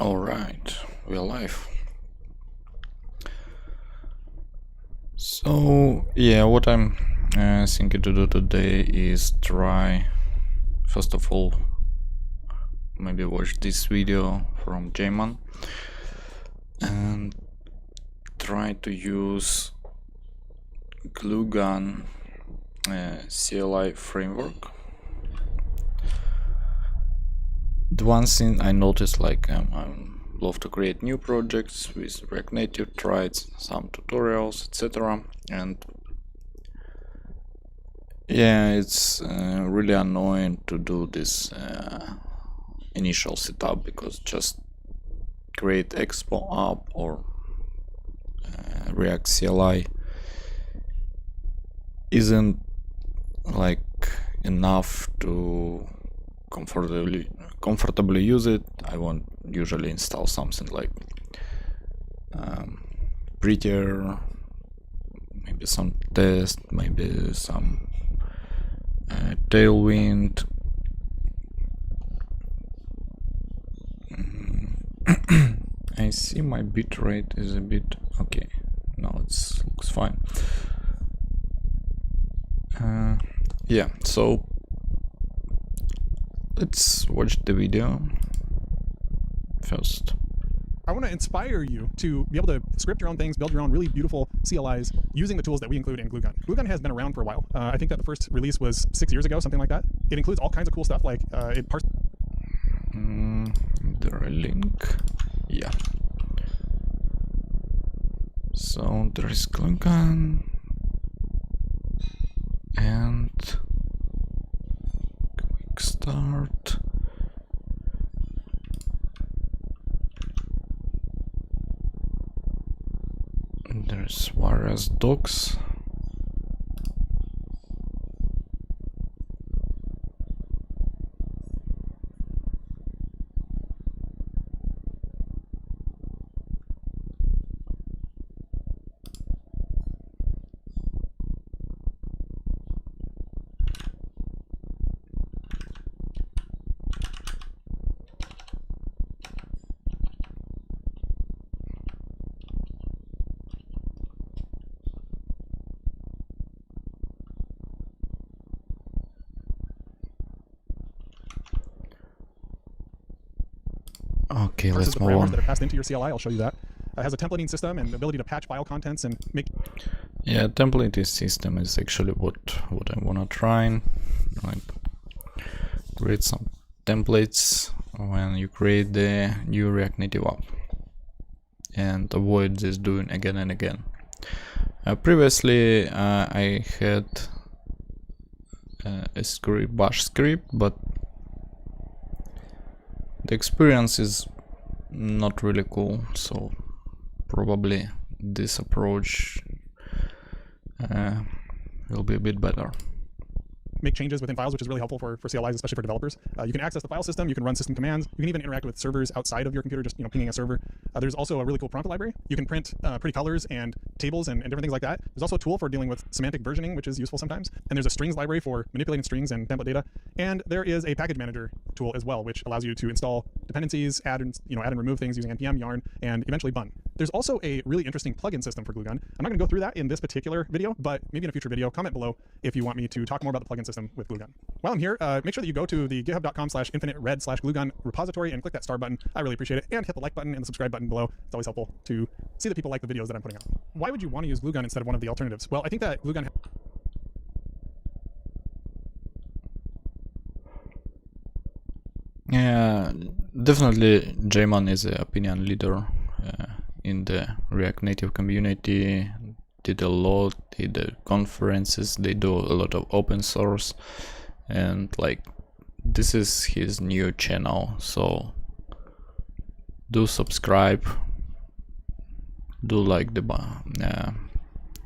All right, we're live. So yeah, what I'm thinking to do today is try, first of all, maybe watch this video from Jman and try to use gluegun CLI framework. The one thing I noticed, like I love to create new projects with React Native, tried some tutorials, etc. And yeah, it's really annoying to do this initial setup, because just create Expo app or React CLI isn't like enough to comfortably use it. I won't usually install something like Prettier, maybe some test, maybe some Tailwind. I see my bitrate is a bit okay. Now it looks fine. Yeah, so let's watch the video first. I want to inspire you to be able to script your own things, build your own really beautiful CLIs using the tools that we include in gluegun. Gluegun has been around for a while. I think that the first release was 6 years ago, something like that. It includes all kinds of cool stuff, like it parses. There a link? Yeah. So there is gluegun and quick start. There's various docs. Okay, let's the move parameters on. that are passed into your CLI. I'll show you that. It has a templating system and the ability to patch file contents and make. Yeah, templating system is actually what I wanna try. Like, create some templates when you create the new React Native app, and avoid this doing again and again. Previously, I had a script, bash script, but the experience is not really cool. So probably this approach will be a bit better. Make changes within files, which is really helpful for CLIs, especially for developers. You can access the file system, you can run system commands, you can even interact with servers outside of your computer, just pinging a server. There's also a really cool prompt library. You can print pretty colors and tables and different things like that. There's also a tool for dealing with semantic versioning, which is useful sometimes. And there's a strings library for manipulating strings and template data. And there is a package manager tool as well, which allows you to install dependencies, add and remove things using npm, yarn, and eventually bun. There's also a really interesting plugin system for gluegun. I'm not going to go through that in this particular video, but maybe in a future video. Comment below if you want me to talk more about the plugin system with gluegun. While I'm here, make sure that you go to the github.com/infinitered/gluegun repository and click that start button. I really appreciate it. And hit the like button and the subscribe button below. It's always helpful to see that people like the videos that I'm putting out. Why would you want to use gluegun instead of one of the alternatives? Well, I think that gluegun. Yeah, definitely Jman is an opinion leader in the React Native community. Did a lot, did the conferences, they do a lot of open source, and like this is his new channel, so do subscribe, do like the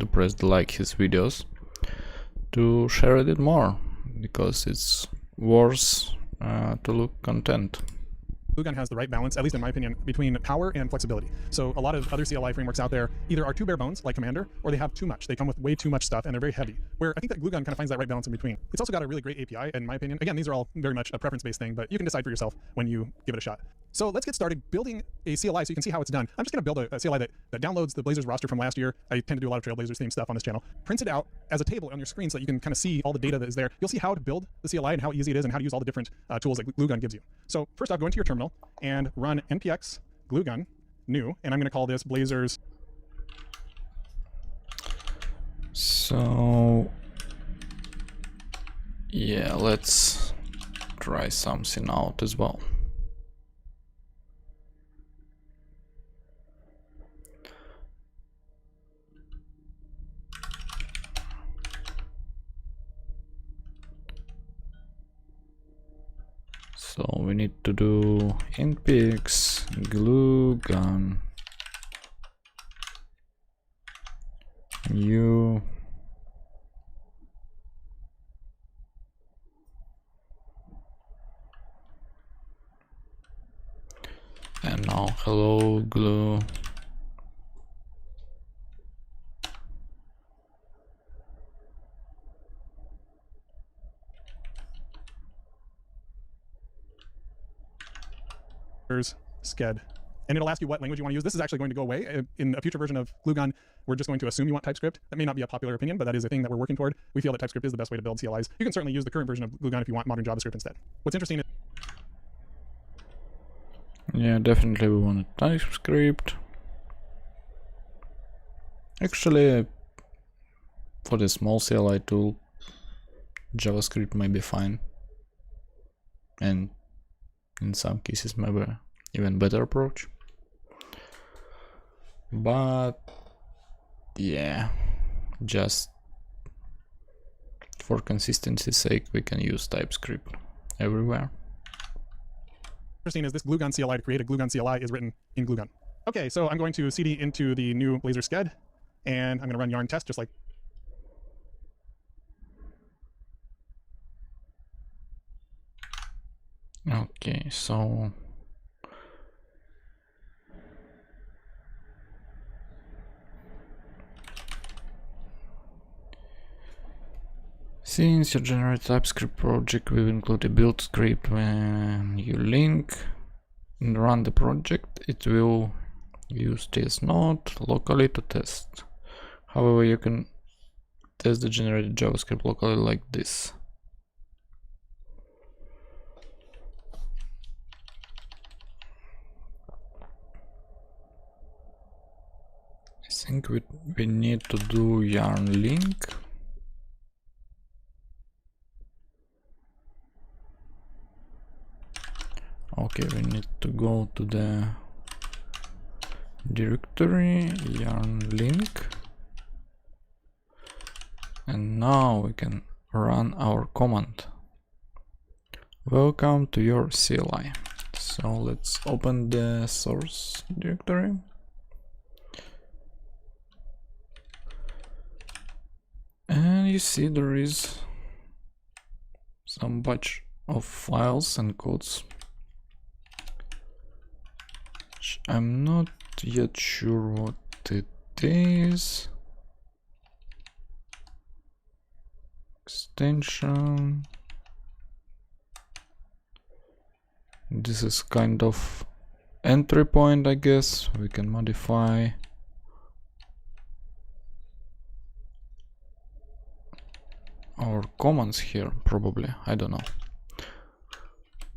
do press the like his videos to share it more, because it's worth to look content. Gluegun has the right balance, at least in my opinion, between power and flexibility. So a lot of other CLI frameworks out there either are too bare bones, like Commander, or they have too much. They come with way too much stuff and they're very heavy, where I think that Gluegun kind of finds that right balance in between. It's also got a really great API, in my opinion. Again, these are all very much a preference-based thing, but you can decide for yourself when you give it a shot. So let's get started building a CLI so you can see how it's done. I'm just going to build a CLI that downloads the Blazers roster from last year. I tend to do a lot of Trailblazers themed stuff on this channel. Prints it out as a table on your screen so that you can kind of see all the data that is there. You'll see how to build the CLI and how easy it is and how to use all the different tools that gluegun gives you. So first off, go into your terminal and run npx gluegun new, and I'm going to call this Blazers. So yeah, let's try something out as well. So we need to do npx gluegun new and now hello glue. Sked, and it'll ask you what language you want to use. This is actually going to go away in a future version of gluegun. We're just going to assume you want TypeScript. That may not be a popular opinion, but that is a thing that we're working toward. We feel that TypeScript is the best way to build CLIs. You can certainly use the current version of gluegun if you want modern JavaScript instead. What's interesting is, yeah, definitely we want a TypeScript. Actually, for the small CLI tool, JavaScript might be fine, and in some cases maybe even better approach. But yeah, just for consistency's sake, we can use TypeScript everywhere. interesting is this gluegun CLI to create a gluegun CLI is written in gluegun. Okay, so I'm going to cd into the new Blazor Sked, and I'm going to run yarn test just like. Okay, so since you generate TypeScript project, we will include a build script. When you link and run the project, it will use this node locally to test. However, you can test the generated JavaScript locally like this. I think we need to do yarn link. Okay, we need to go to the directory yarn link, and now we can run our command. Welcome to your CLI. So let's open the source directory. And you see there is some batch of files and codes. I'm not yet sure what it is. Extension. This is kind of entry point, I guess. We can modify. Our commands here, probably. I don't know.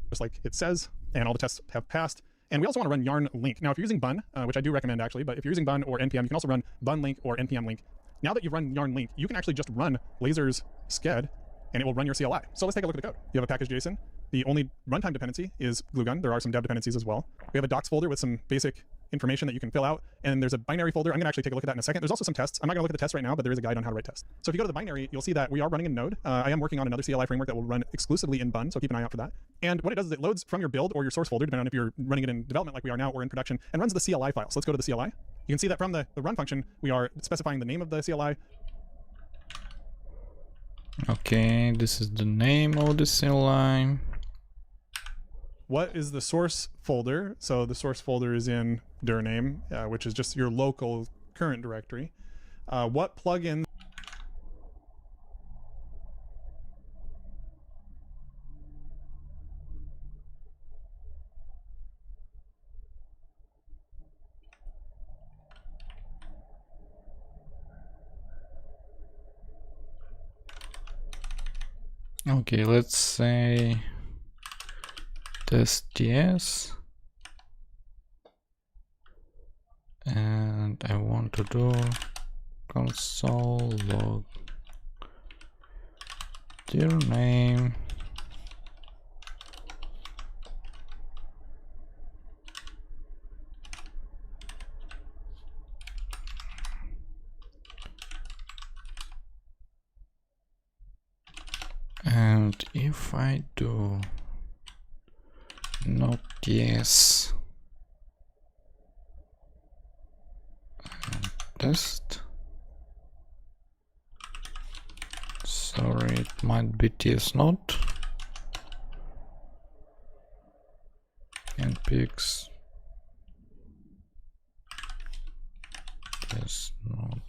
Just like it says, and all the tests have passed. And we also want to run yarn link. Now, if you're using bun, which I do recommend actually, but if you're using bun or npm, you can also run bun link or npm link. Now that you've run yarn link, you can actually just run Blazor's Sked, and it will run your CLI. So let's take a look at the code. You have a package JSON. The only runtime dependency is gluegun. There are some dev dependencies as well. We have a docs folder with some basic information that you can fill out, and there's a binary folder. I'm going to actually take a look at that in a second. There's also some tests. I'm not going to look at the tests right now, but there is a guide on how to write tests. So if you go to the binary, you'll see that we are running in Node. I am working on another CLI framework that will run exclusively in bun, so keep an eye out for that. And what it does is it loads from your build or your source folder, depending on if you're running it in development like we are now or in production, and runs the CLI file. So let's go to the CLI. You can see that from the run function, we are specifying the name of the CLI. Okay, this is the name of the CLI. What is the source folder? So the source folder is in dir name, which is just your local current directory. What plugin? Okay, let's say test TS, and I want to do console log dir name and if I do not yes test, sorry, it might be ts not and pix ts not.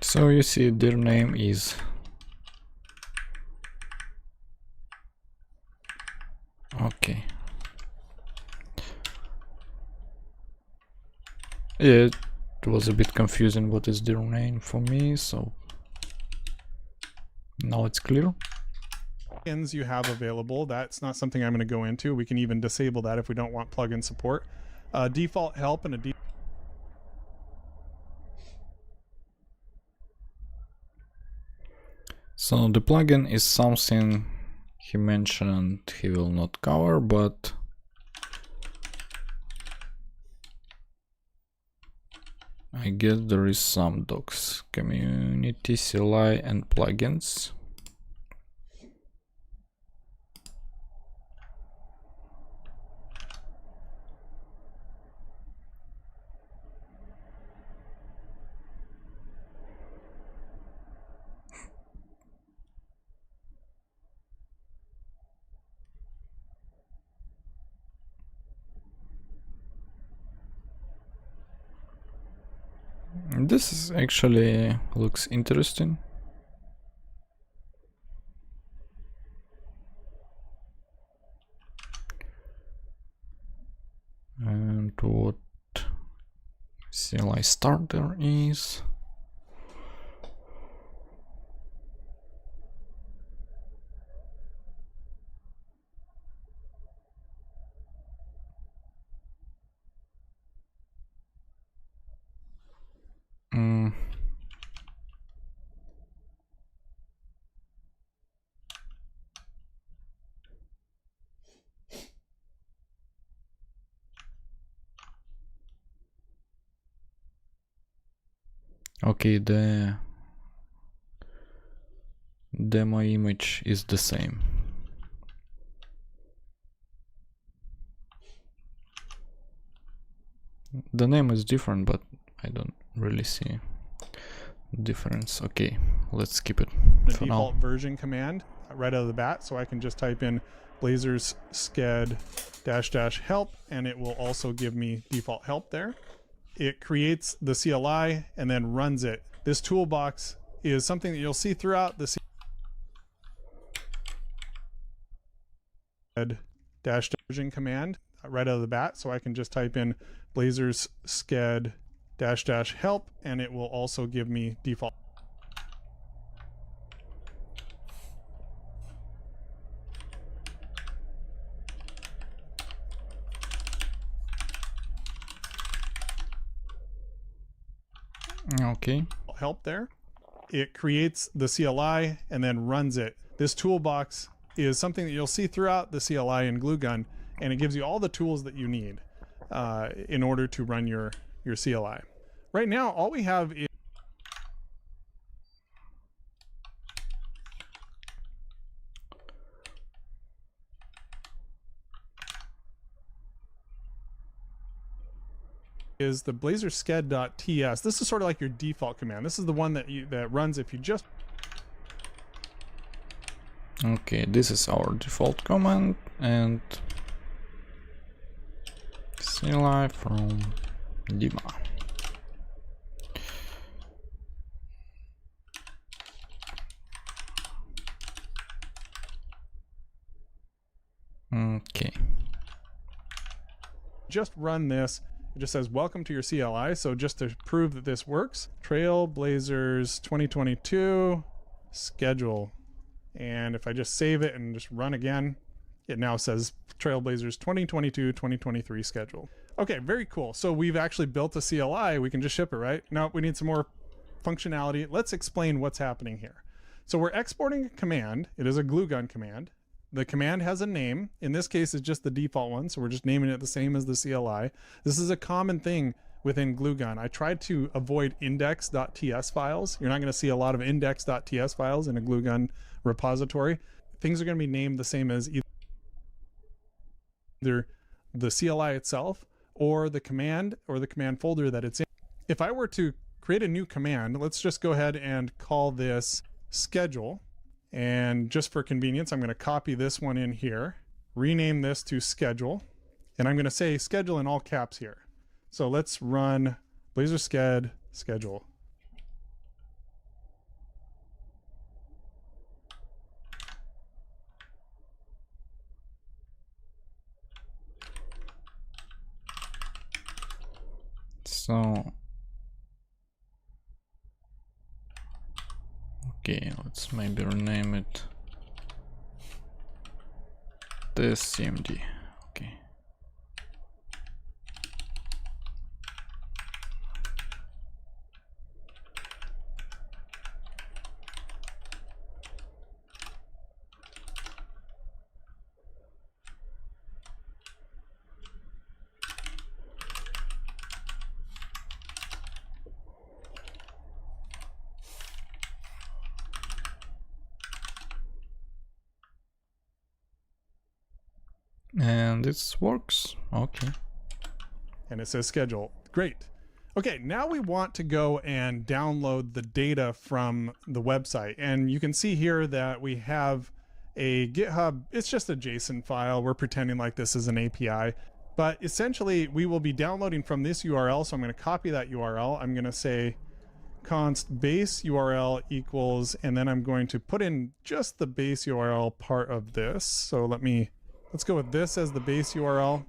So you see their name is okay. Yeah, it was a bit confusing what is their name for me, so now it's clear. Plugins you have available, that's not something I'm going to go into. We can even disable that if we don't want plugin support. Default help and a So the plugin is something he mentioned he will not cover, but I guess there is some docs, community, CLI and plugins. This is actually looks interesting. And what CLI starter is. Okay, the demo image is the same. The name is different, but I don't really see difference. Okay, let's skip it the for default now. version command right out of the bat, so I can just type in blazers sched -- help and it will also give me default help there. It creates the CLI and then runs it. This toolbox is something that you'll see throughout the sched - version command right out of the bat, so I can just type in blazers sched -- help and it will also give me default. Okay. Help there. It creates the CLI and then runs it. This toolbox is something that you'll see throughout the CLI in gluegun, and it gives you all the tools that you need in order to run your CLI. Right now, all we have is the blazor sched.ts. This is sort of like your default command. This is the one that runs if you just. Okay, this is our default command and CLI from Dima. just run this. It just says welcome to your CLI. So just to prove that this works, Trailblazers 2022 schedule. And if I just save it and just run again, it now says Trailblazers 2022-2023 schedule. Okay, very cool. So we've actually built a CLI. We can just ship it, right? Now we need some more functionality. Let's explain what's happening here. So we're exporting a command. It is a gluegun command. The command has a name. In this case, it's just the default one. So we're just naming it the same as the CLI. This is a common thing within gluegun. I tried to avoid index.ts files. You're not going to see a lot of index.ts files in a gluegun repository. Things are going to be named the same as either the CLI itself or the command folder that it's in. If I were to create a new command, let's just go ahead and call this schedule. And just for convenience, I'm going to copy this one in here, rename this to schedule, and I'm going to say schedule in all caps here. So let's run Blazor sched schedule. So okay, let's maybe rename it this CMD. Okay. And this works. Okay. And it says schedule. Great. Okay, now we want to go and download the data from the website. And you can see here that we have a GitHub. It's just a JSON file. We're pretending like this is an API. But essentially, we will be downloading from this URL. So I'm going to copy that URL. I'm going to say const base URL equals, and then I'm going to put in just the base URL part of this. So let's go with this as the base URL.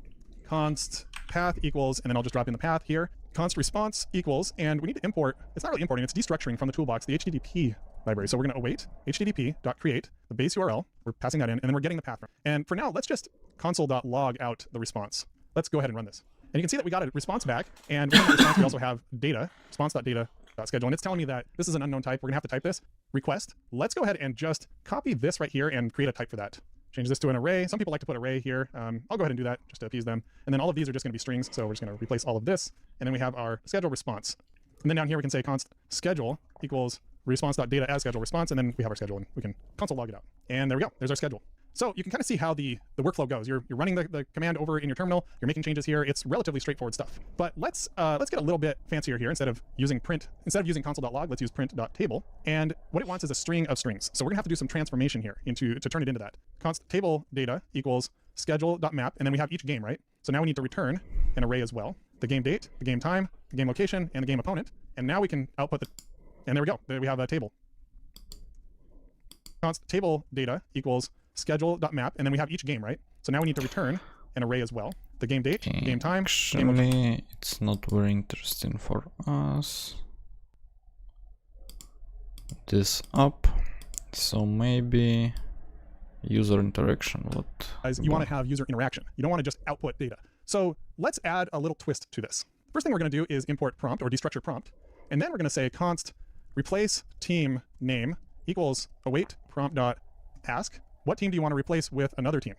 Const path equals, and then I'll just drop in the path here. Const response equals, and we need to import, it's not really importing, it's destructuring from the toolbox, the HTTP library. So we're going to await http.create the base URL. We're passing that in, and then we're getting the path from. And for now, let's just console.log out the response. Let's go ahead and run this. And you can see that we got a response back, and within the response, we also have data, response.data.schedule, and it's telling me that this is an unknown type. We're going to have to type this, request. Let's go ahead and just copy this right here and create a type for that. Change this to an array. Some people like to put array here. I'll go ahead and do that just to appease them. And then all of these are just going to be strings. So we're just going to replace all of this. And then we have our schedule response. And then down here we can say const schedule equals response.data as schedule response. And then we have our schedule and we can console log it out. And there we go. There's our schedule. So you can kind of see how the workflow goes. You're running the command over in your terminal. You're making changes here. It's relatively straightforward stuff. But let's get a little bit fancier here. Instead of using console.log, let's use print.table. And what it wants is a string of strings. So we're gonna have to do some transformation here to turn it into that. Const table data equals schedule.map, and then we have each game, right? So now we need to return an array as well. The game date, the game time, the game location, and the game opponent. And now we can output and there we go. There we have a table. Const table data equals schedule.map, and then we have each game, right? So now we need to return an array as well. The game date, Okay, game time. actually, it's not very interesting for us. This up. So maybe user interaction. What? You want to have user interaction. You don't want to just output data. So let's add a little twist to this. First thing we're going to do is import prompt or destructure prompt. And then we're going to say const replace team name equals await prompt.ask. What team do you want to replace with another team?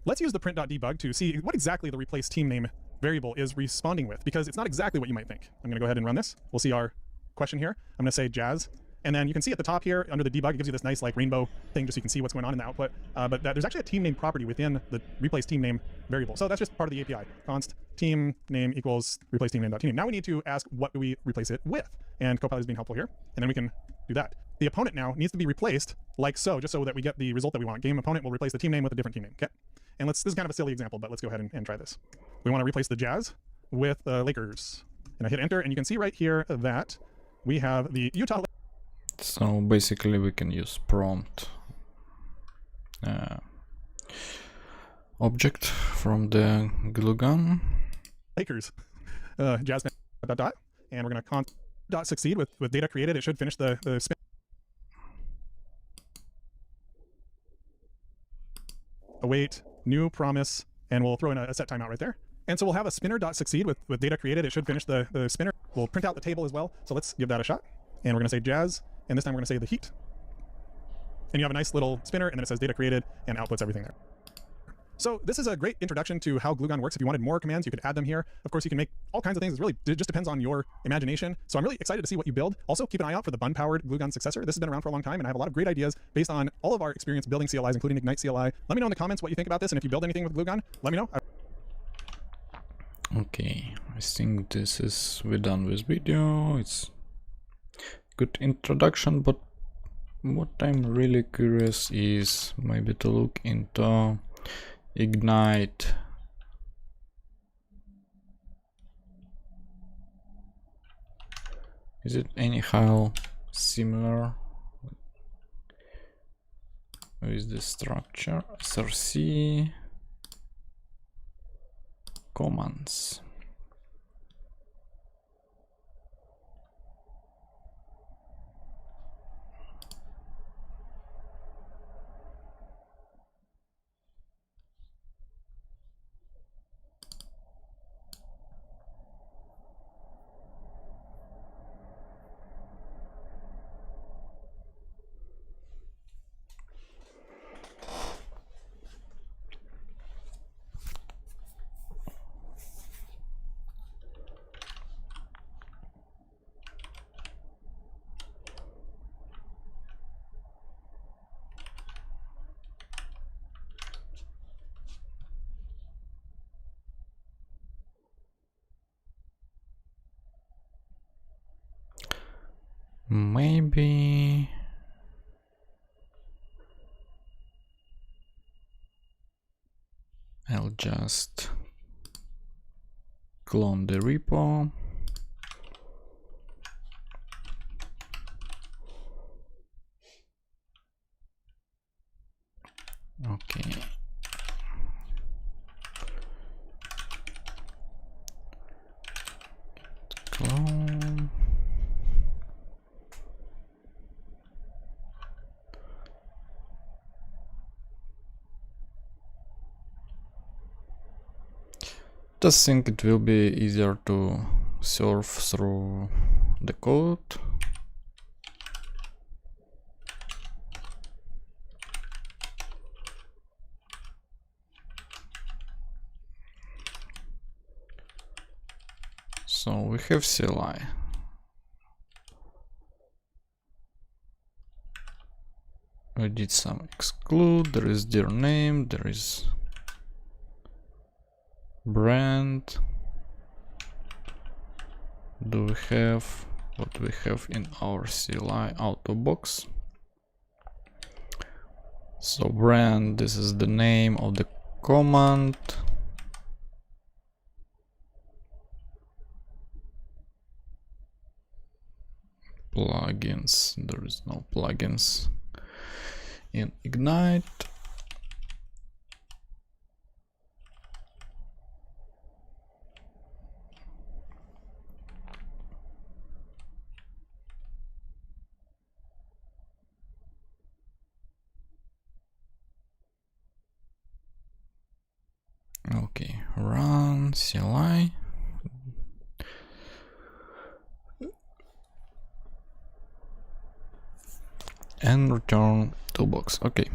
Let's use the print.debug to see what exactly the replace team name variable is responding with, because it's not exactly what you might think. I'm going to go ahead and run this. We'll see our question here. I'm going to say Jazz. And then you can see at the top here under the debug, it gives you this nice like rainbow thing just so you can see what's going on in the output. But there's actually a team name property within the replace team name variable. So that's just part of the API. Const team name equals replace team name.team. Now we need to ask what do we replace it with? And Copilot is being helpful here. And then we can do that. The opponent now needs to be replaced like so, just so that we get the result that we want. Game opponent will replace the team name with a different team name. Okay. And this is kind of a silly example, but let's go ahead and try this. We want to replace the Jazz with the Lakers. And I hit enter, and you can see right here that we have the Utah. So basically we can use prompt object from the gluegun Lakers. Jazz dot, and we're going to const dot succeed with data created. It should finish the spin. Await new promise, and we'll throw in a set timeout right there. And so we'll have a spinner dot succeed with data created. It should finish the spinner. We'll print out the table as well. So let's give that a shot. And we're going to say jazz, and this time we're going to say the heat. And you have a nice little spinner, and then it says data created and outputs everything there. So this is a great introduction to how gluegun works. If you wanted more commands, you could add them here. Of course, you can make all kinds of things. It just depends on your imagination. So I'm really excited to see what you build. Also, keep an eye out for the bun-powered gluegun successor. This has been around for a long time, and I have a lot of great ideas based on all of our experience building CLIs, including Ignite CLI. Let me know in the comments what you think about this, and if you build anything with gluegun, let me know. Okay, I think this is we're done with video. It's good introduction, but what I'm really curious is maybe to look into Ignite. Is it anyhow similar with the structure? src commands. Maybe I'll just clone the repo. Okay. Clone. Just think it will be easier to surf through the code. So we have CLI. We did some exclude, there is their name, there is brand. Do we have what we have in our CLI auto box? So brand, this is the name of the command. Plugins, there is no plugins in Ignite. Okay, run CLI. And return toolbox. Okay.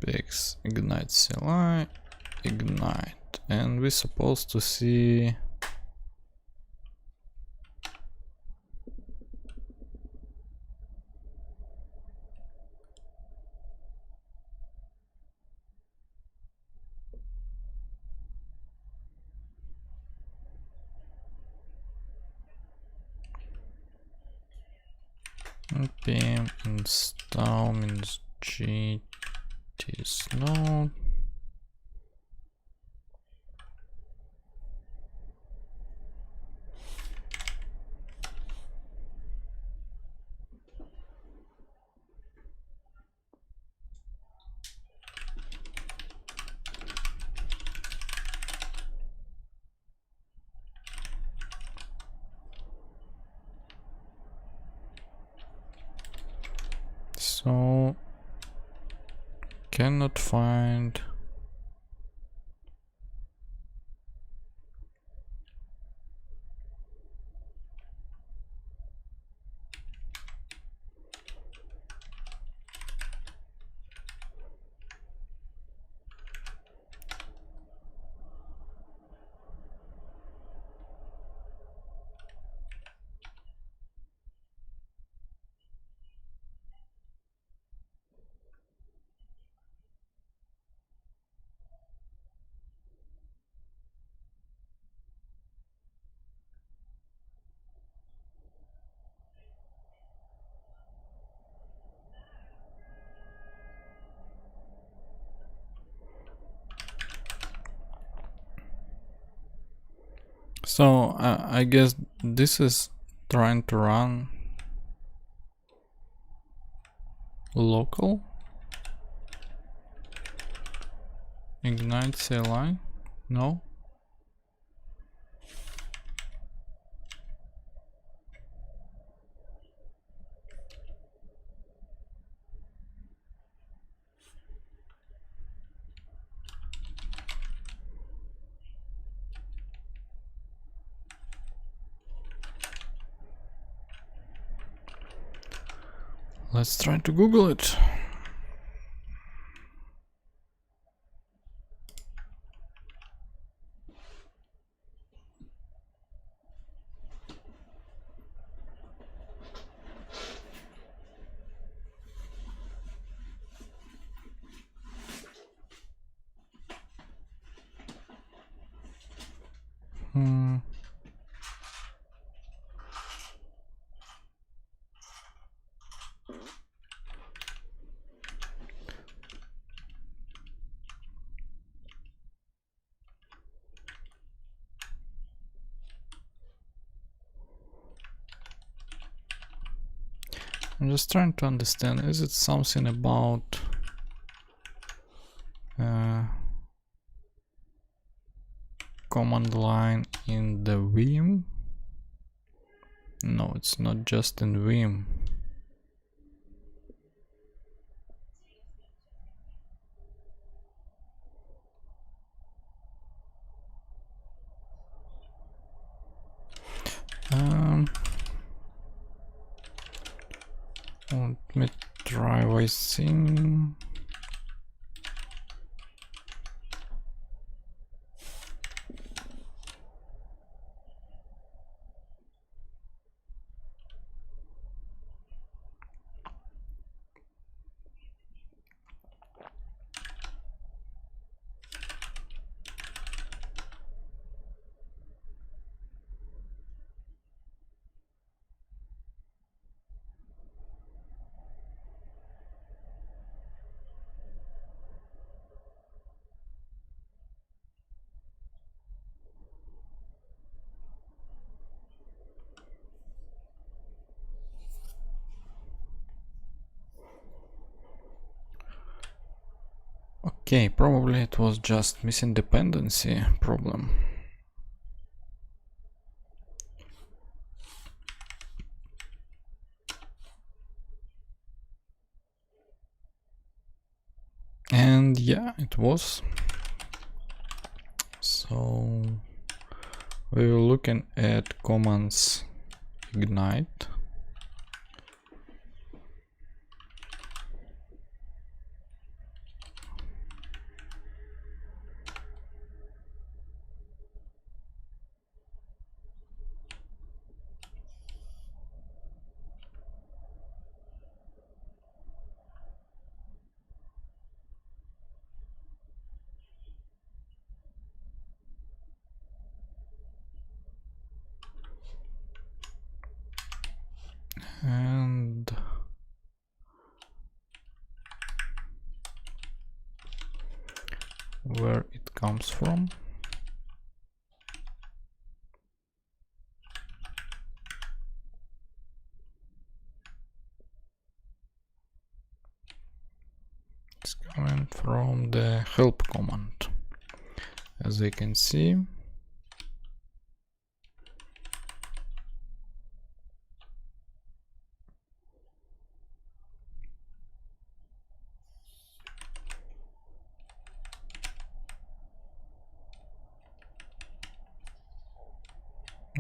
Pix ignite CLI, ignite, and we're supposed to see npm install means git is node. So cannot find so I guess this is trying to run local ignite CLI. No. Let's try to Google it. I'm just trying to understand, is it something about command line in the Vim? No, it's not just in Vim. Let me try voicing. Okay, probably it was just missing dependency problem. And yeah, it was. So we were looking at commands ignite. where it comes from. It's coming from the help command, as you can see.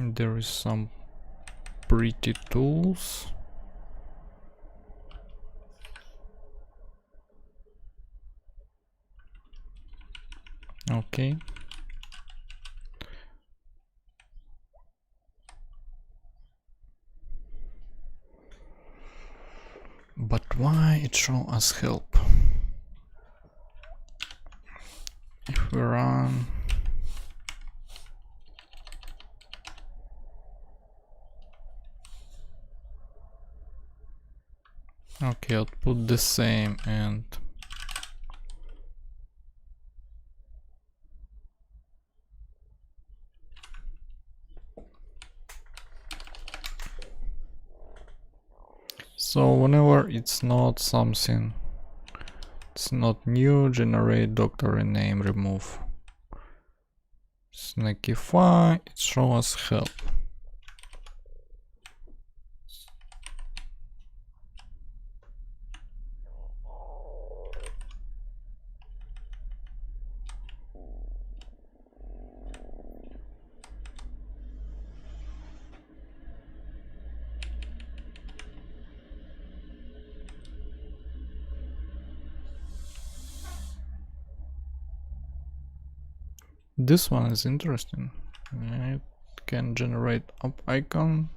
There is some pretty tools. Okay. But why it show us help? If we run okay, output the same and so whenever it's not something, it's not new, generate doctor name, remove snackify, it shows us help. This one is interesting. It can generate up icon.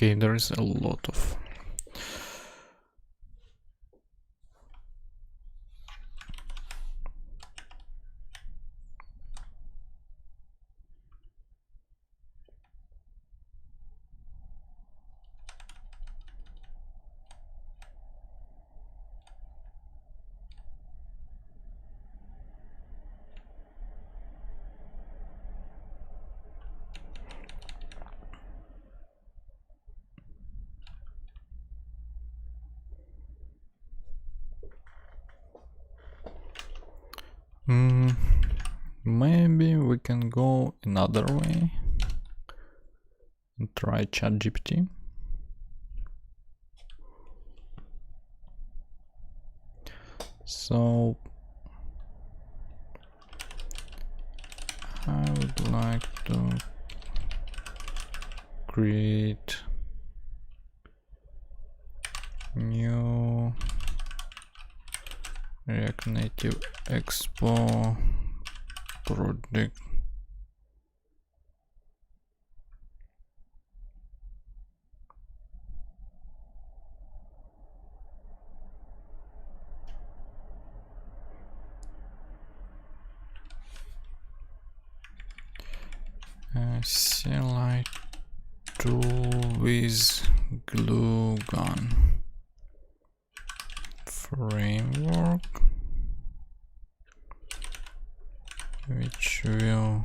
Okay, there is a lot of maybe we can go another way and try ChatGPT. So I would like to create new React Native Expo project. CLI tool with gluegun framework, which will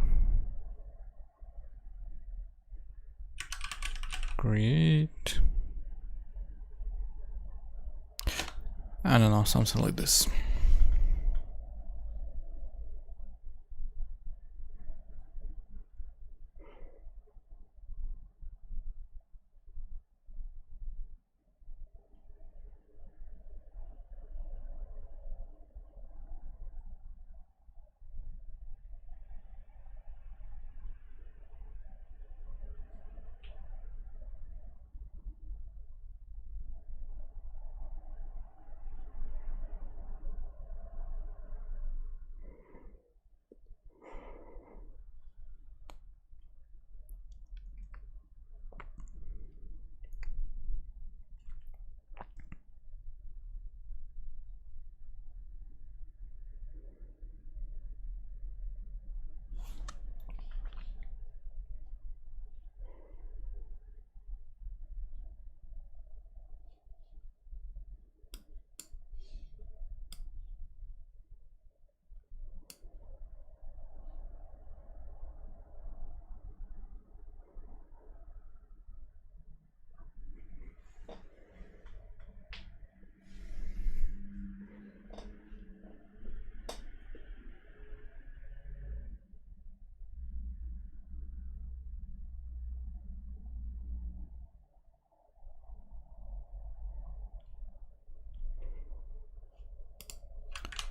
create, I don't know, something like this.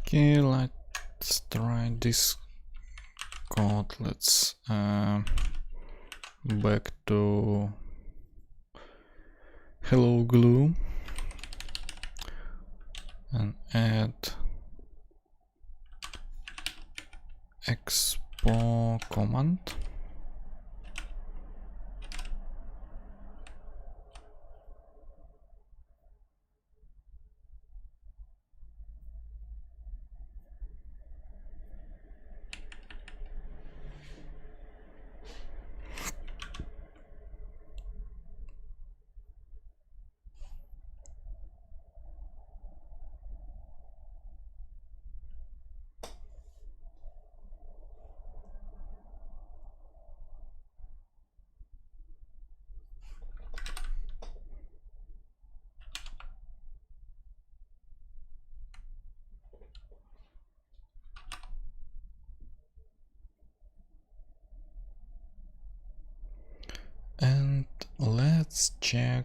Okay, let's try this code. Let's back to hello glue and add expo command. And let's check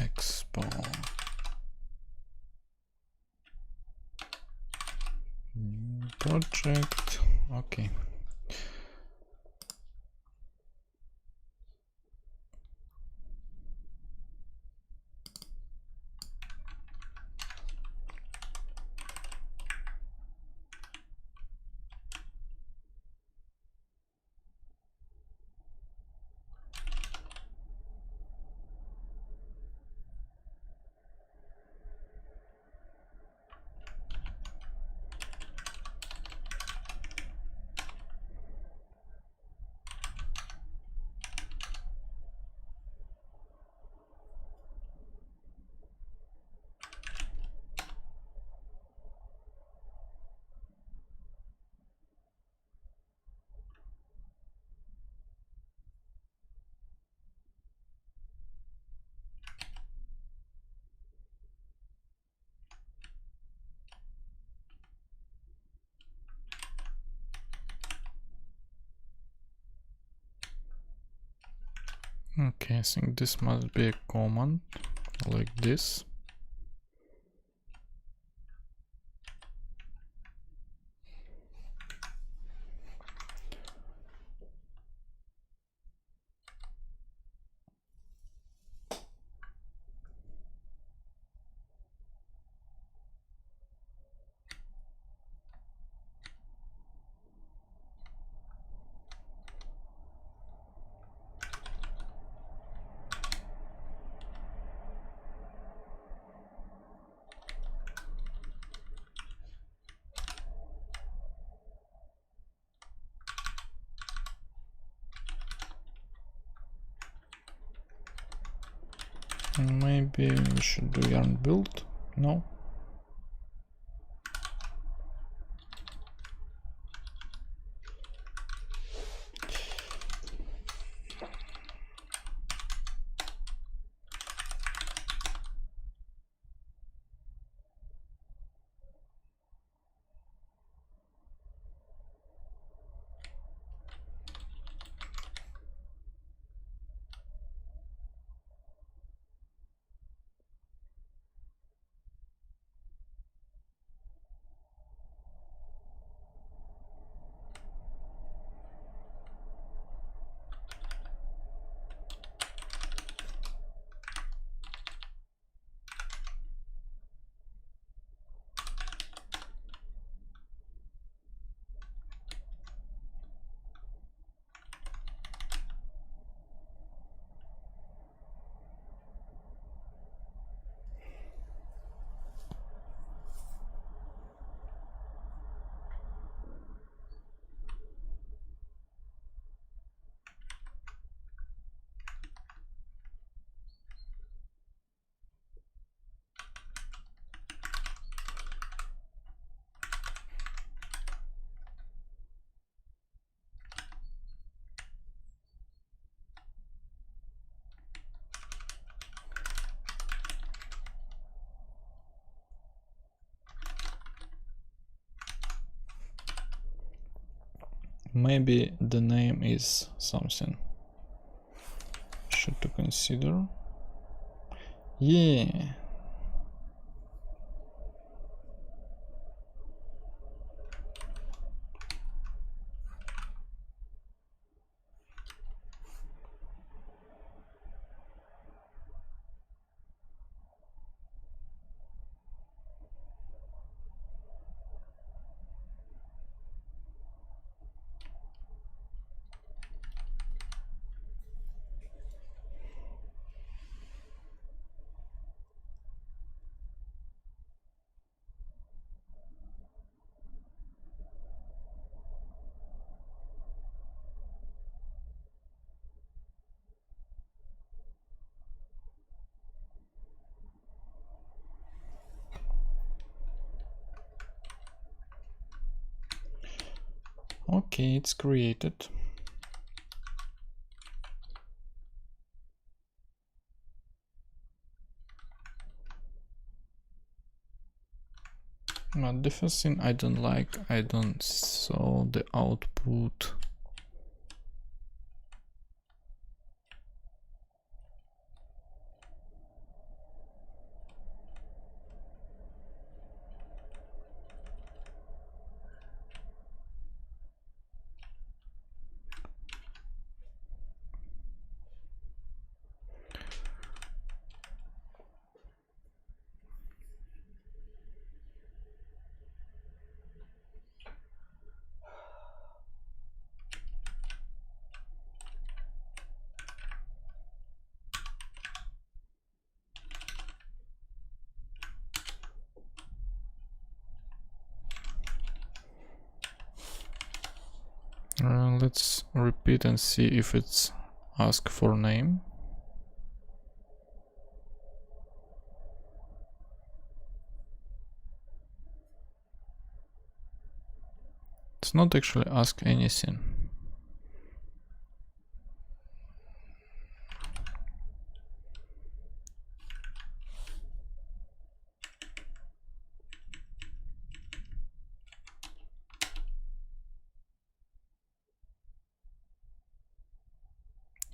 expo new project. Okay. Okay, I think this must be a command like this. Maybe we should do yarn build. No. Maybe the name is something should to consider. Yeah. Okay, it's created. But the first thing I don't like, I don't saw the output. Let's repeat and see if it's ask for name. It's not actually ask anything.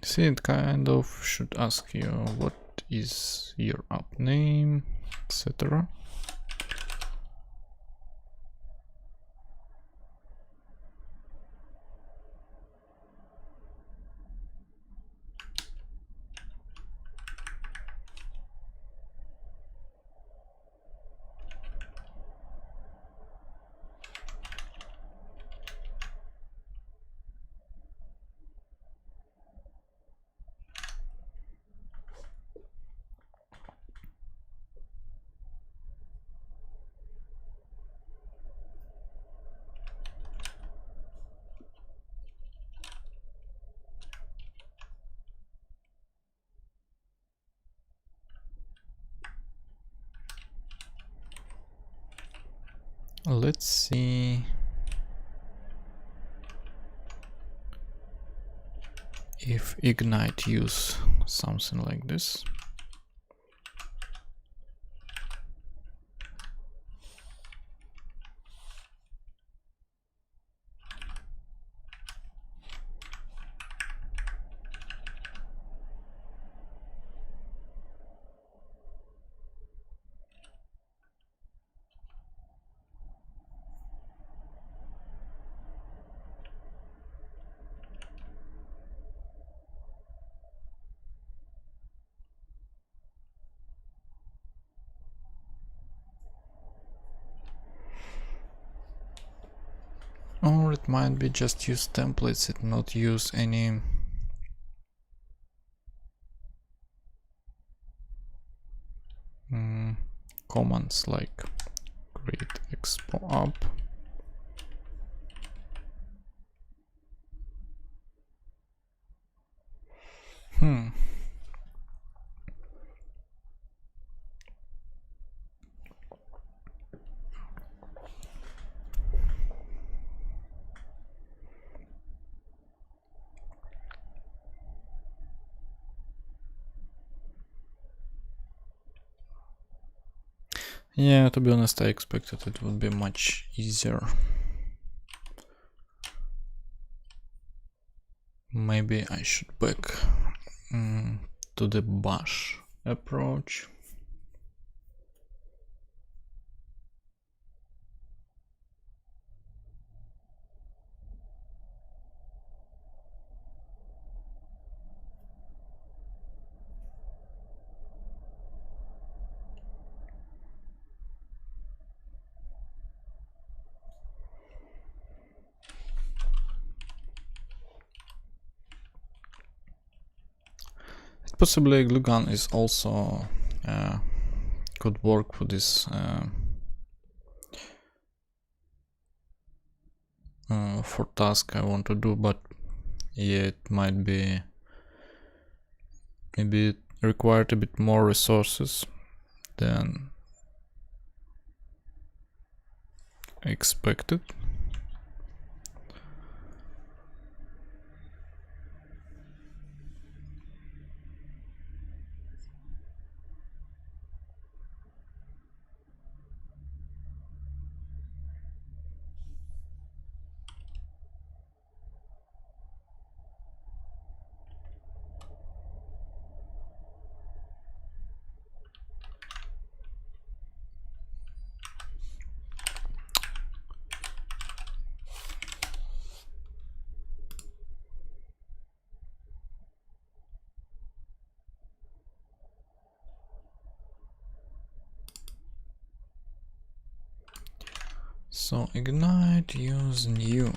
See, it kind of should ask you what is your app name, etc. Let's see if Ignite use something like this. Or it might be just use templates and not use any commands like create expo app. Yeah, to be honest, I expected it would be much easier. Maybe I should back to the bash approach. Possibly gluegun is also could work for this for task I want to do, but yeah, it might be maybe it required a bit more resources than expected. So ignite use new.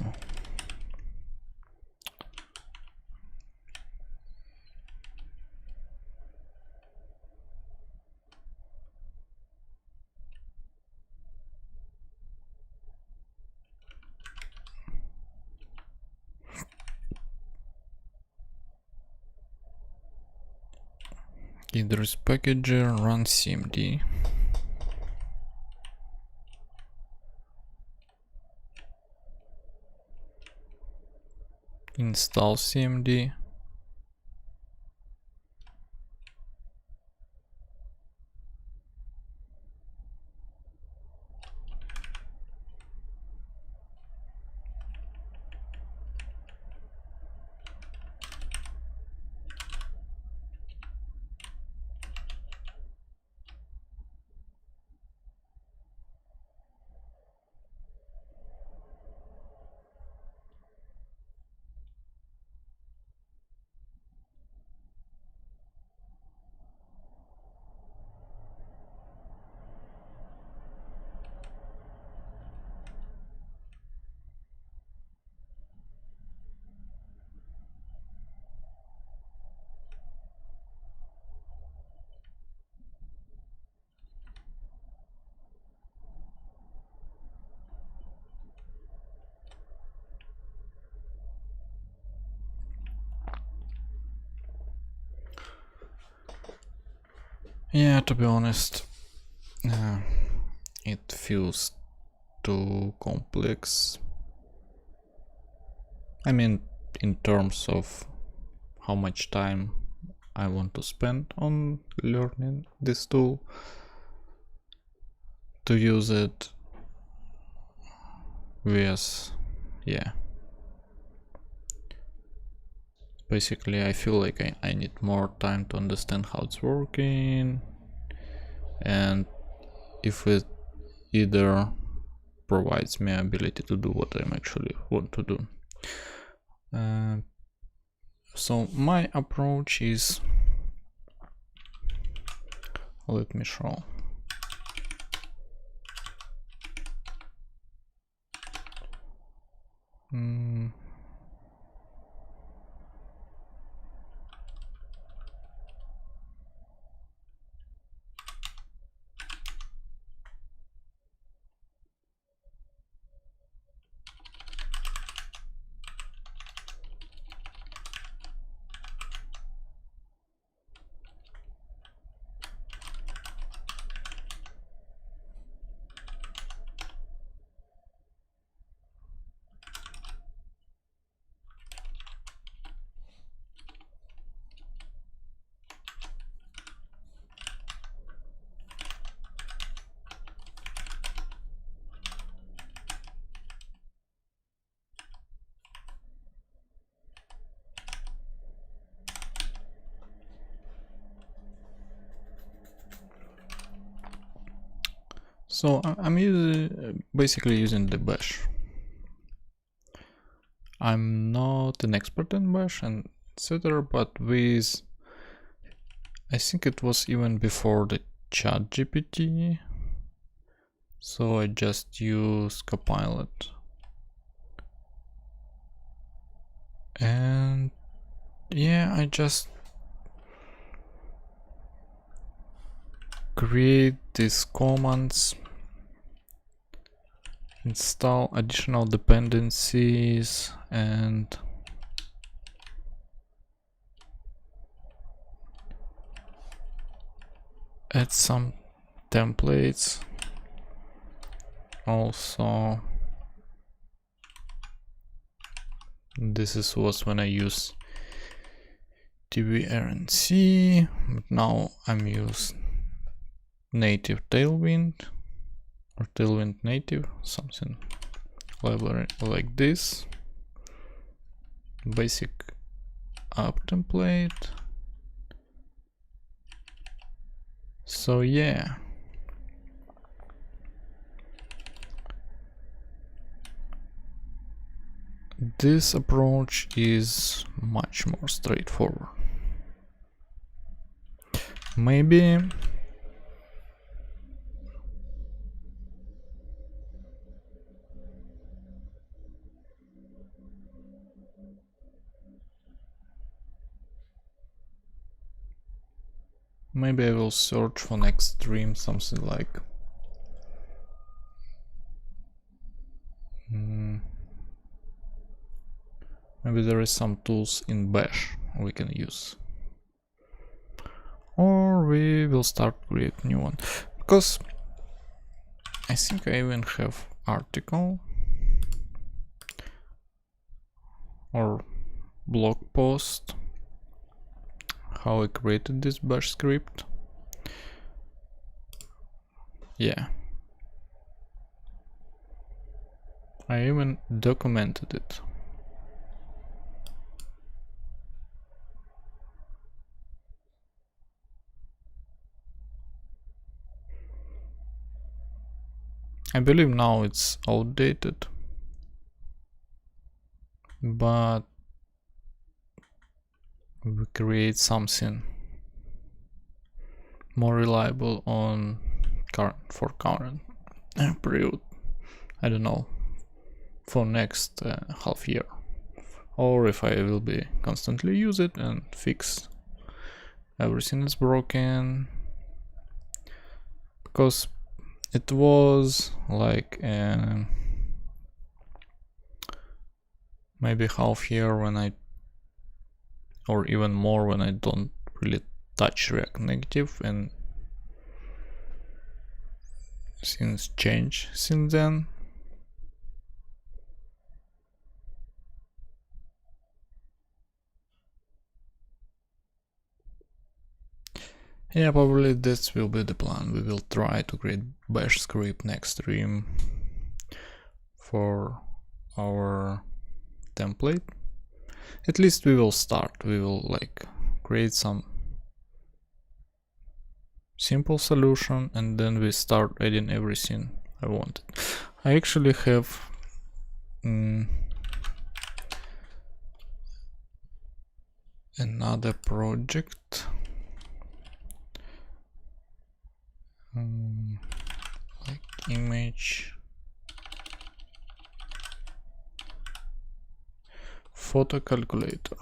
Address packager run cmd. Install cmd. Yeah, to be honest, it feels too complex. I mean, in terms of how much time I want to spend on learning this tool, to use it with, yeah. Basically, I feel like I need more time to understand how it's working, and if it either provides me ability to do what I actually want to do. So my approach is, let me show. So I'm basically using the bash. I'm not an expert in bash and etc, but with, I think it was even before the chat GPT, so I just use Copilot, and yeah, I just create these commands, install additional dependencies, and add some templates. Also, this was when I use tvRNC, but now I'm using native Tailwind or Tailwind native, something library like this. Basic app template. So yeah. This approach is much more straightforward. Maybe I will search for next stream something like maybe there is some tools in bash we can use, or we will start create new one, because I think I even have article or blog post how I created this bash script. Yeah, I even documented it. I believe now it's outdated, but we create something more reliable on current period. I don't know, for next half year, or if I will be constantly use it and fix everything is broken, because it was like maybe half year when I, or even more, when I don't really touch React Native, and things change since then. Yeah, probably this will be the plan. We will try to create bash script next stream for our template. At least we will start. We will like create some simple solution and then we start adding everything I wanted. I actually have another project like image photo calculator,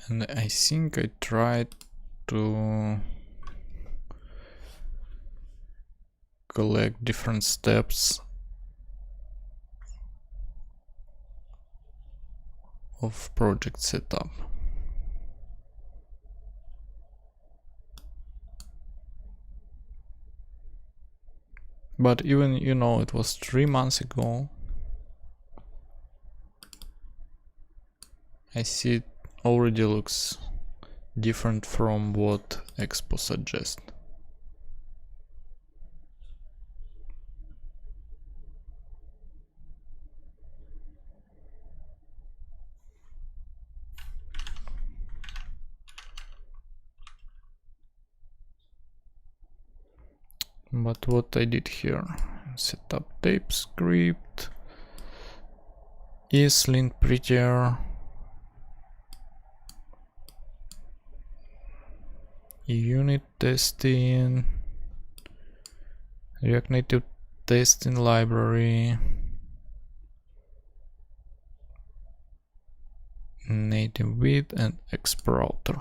and I think I tried to collect different steps of project setup. But even, you know, it was 3 months ago. I see it already looks different from what Expo suggests. But what I did here, set up tape script, is lint prettier, unit testing, React Native testing library, native width and exprouter.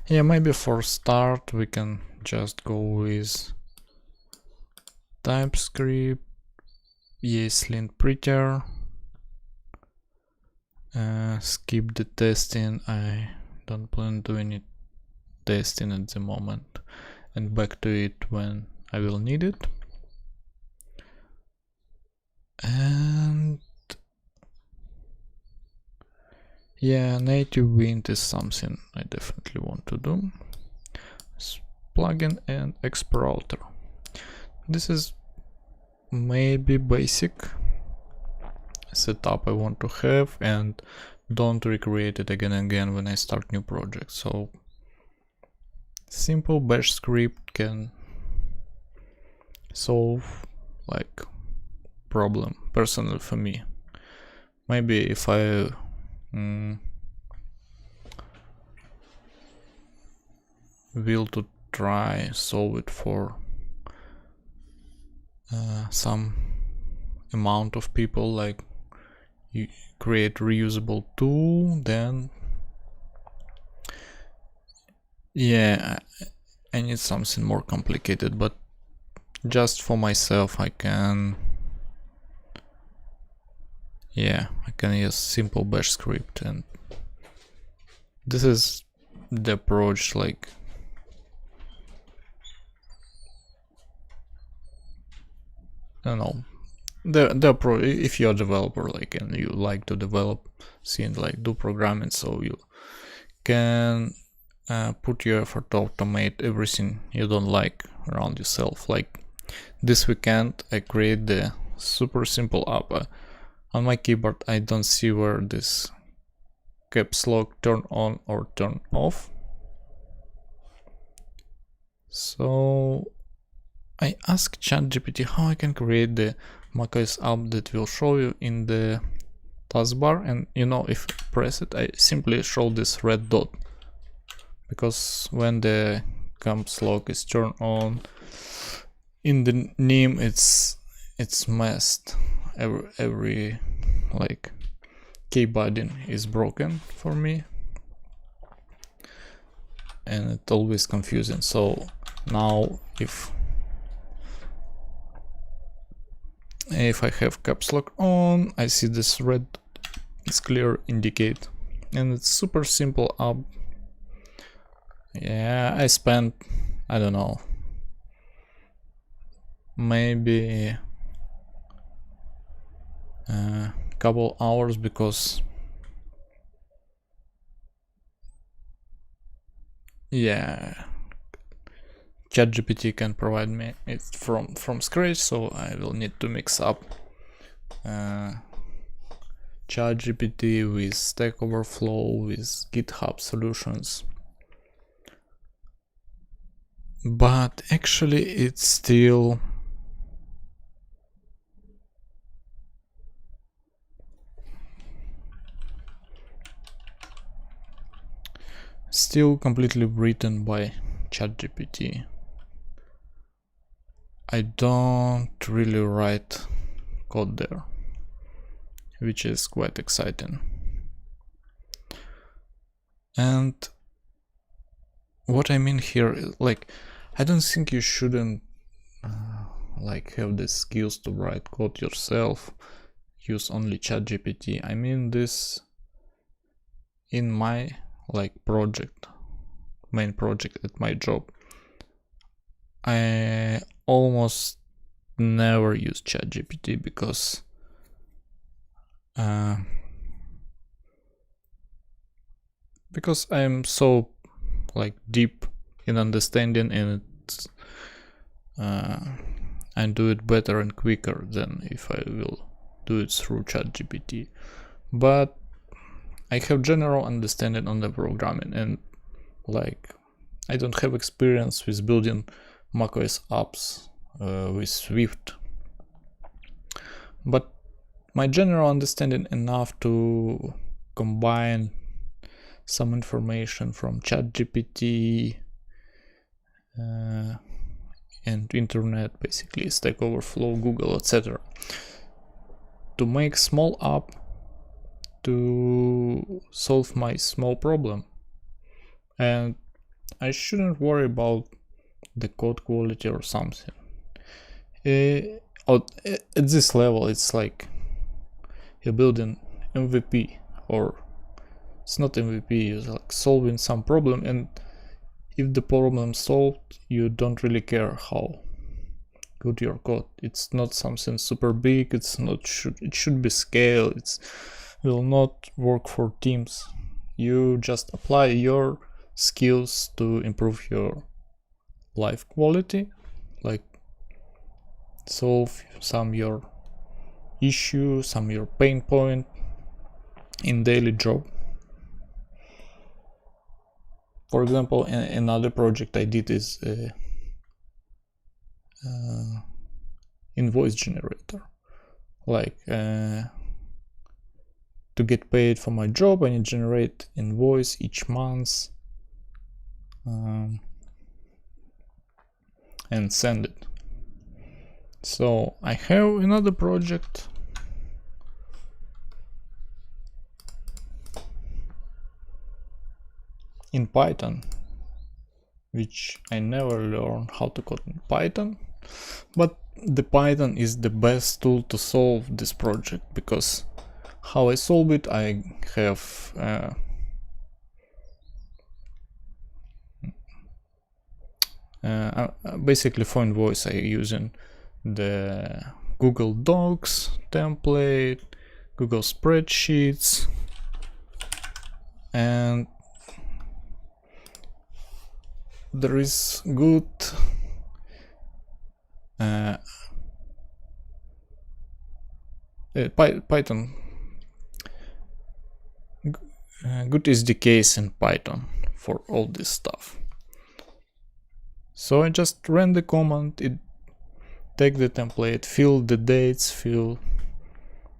Yeah, maybe for start we can just go with TypeScript, lint prettier, skip the testing. I don't plan to do any testing at the moment, and back to it when I will need it. And yeah, native wind is something I definitely want to do. Plugin and exprouter. This is maybe basic setup I want to have and don't recreate it again and again when I start new projects. So simple bash script can solve like problem personally for me. Maybe if I will to try solve it for some amount of people, like you create reusable tool, then yeah, I need something more complicated, but just for myself I can use simple bash script, and this is the approach. Like I don't know, the approach, if you're a developer like and you like to develop, like do programming, so you can put your effort to automate everything you don't like around yourself. Like this weekend I create the super simple app. On my keyboard I don't see where this caps lock turn on or turn off, so I asked ChatGPT how I can create the macOS app that will show you in the taskbar, and you know, if I press it I simply show this red dot, because when the caps lock is turned on in the name it's messed. Every like key binding is broken for me and it's always confusing. So now if I have caps lock on, I see this red, it's clear indicate, and it's super simple app. Yeah, I spent, I don't know, maybe a couple hours, because yeah, ChatGPT can provide me it from scratch, so I will need to mix up ChatGPT with Stack Overflow, with GitHub solutions. But actually it's still completely written by ChatGPT. I don't really write code there, which is quite exciting. And what I mean here is, like, I don't think you shouldn't like have the skills to write code yourself, use only ChatGPT. I mean this in my main project at my job. I almost never use ChatGPT because I'm so deep in understanding and I do it better and quicker than if I will do it through ChatGPT. But I have general understanding on the programming, and I don't have experience with building macOS apps with Swift, but my general understanding enough to combine some information from ChatGPT and internet, basically Stack Overflow, Google, etc., to make small app to solve my small problem. And I shouldn't worry about the code quality or something. At this level, it's like you're building MVP, or it's not MVP, it's like solving some problem, and if the problem solved, you don't really care how good your code. It's not something super big, it should be scaled, it will not work for teams. You just apply your skills to improve your life quality, like solve some your issue, some your pain point in daily job. For example, another project I did is invoice generator. To get paid for my job, I need to generate invoice each month and send it. So I have another project in Python, which I never learned how to code in Python, but the Python is the best tool to solve this project, because how I solve it, I have basically for invoice I using the Google Docs template, Google Spreadsheets, and there is good Python good SDKs in Python for all this stuff. So I just ran the command, it take the template, fill the dates, fill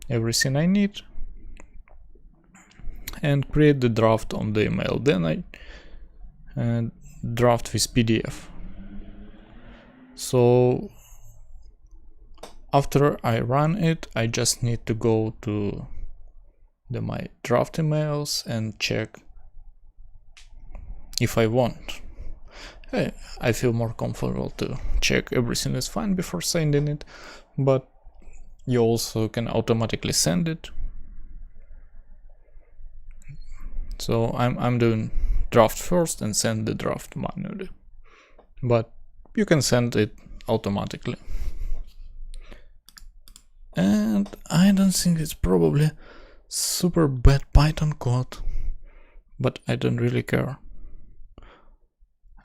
everything I need, and create the draft on the email. Then I draft with PDF. So after I run it, I just need to go to my draft emails and check if I want. I feel more comfortable to check everything is fine before sending it, but you also can automatically send it. So I'm doing draft first and send the draft manually, but you can send it automatically. And I don't think it's probably super bad Python code, but I don't really care.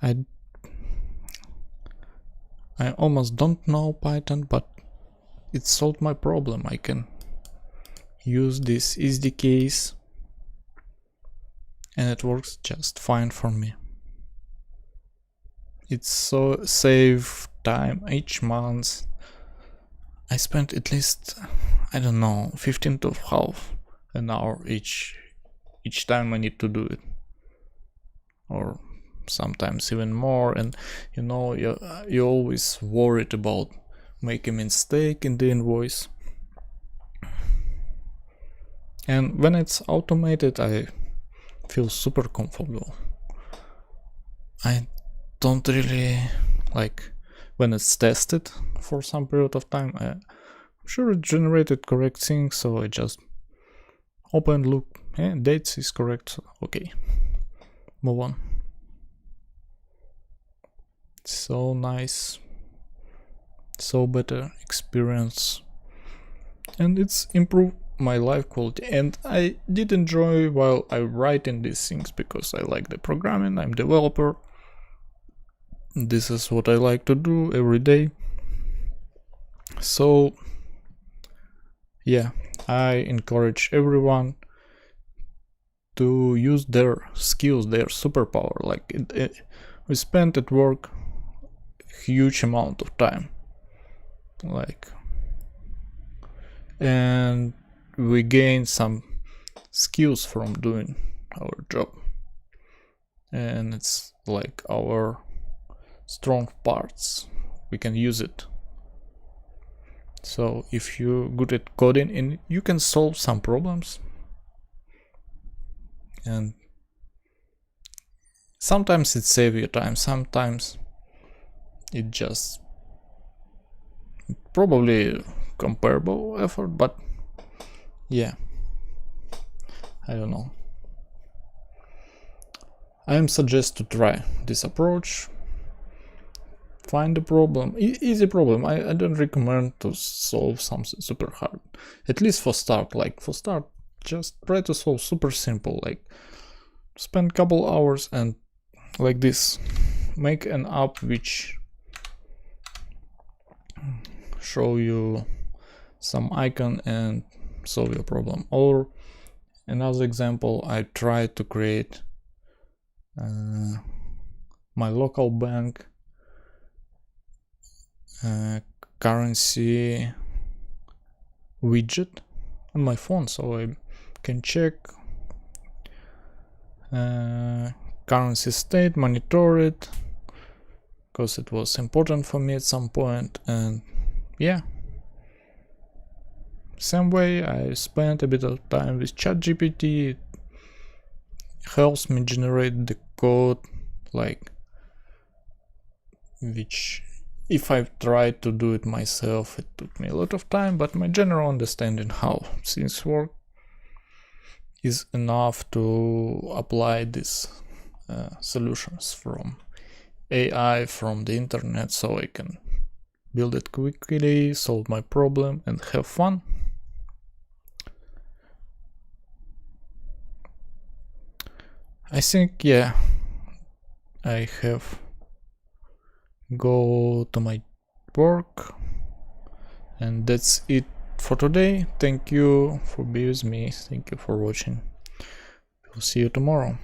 I almost don't know Python, but it solved my problem. I can use these SDKs and it works just fine for me. It's so save time each month. I spent at least, I don't know, 15 to half an hour each time I need to do it, or sometimes even more. And you know, you're always worried about making a mistake in the invoice, and when it's automated I feel super comfortable. I don't really like when it's tested for some period of time. I'm sure it generated correct things, so I just open, look, dates is correct, so okay, move on. So nice, so better experience, and it's improved my life quality. And I did enjoy while I writing these things because I like the programming, I'm developer, this is what I like to do every day. So yeah, I encourage everyone to use their skills, their superpower. Like we spent at work huge amount of time, like, and we gain some skills from doing our job, and it's like our strong parts, we can use it. So if you're good at coding and you can solve some problems, and sometimes it saves you time, sometimes it just probably comparable effort, but yeah, I don't know. I am suggest to try this approach. Find the problem, easy problem. I don't recommend to solve something super hard, at least for start. Like for start, just try to solve super simple, like spend couple hours and like this, make an app which show you some icon and solve your problem. Or another example, I tried to create my local bank currency widget on my phone, so I can check currency state, monitor it, because it was important for me at some point. And yeah, same way I spent a bit of time with ChatGPT. It helps me generate the code, like, which if I tried to do it myself, it took me a lot of time, but my general understanding how things work is enough to apply these solutions from AI, from the internet, so I can build it quickly, solve my problem, and have fun. I think, yeah, I have go to my work, and that's it for today. Thank you for being with me, thank you for watching. We'll see you tomorrow.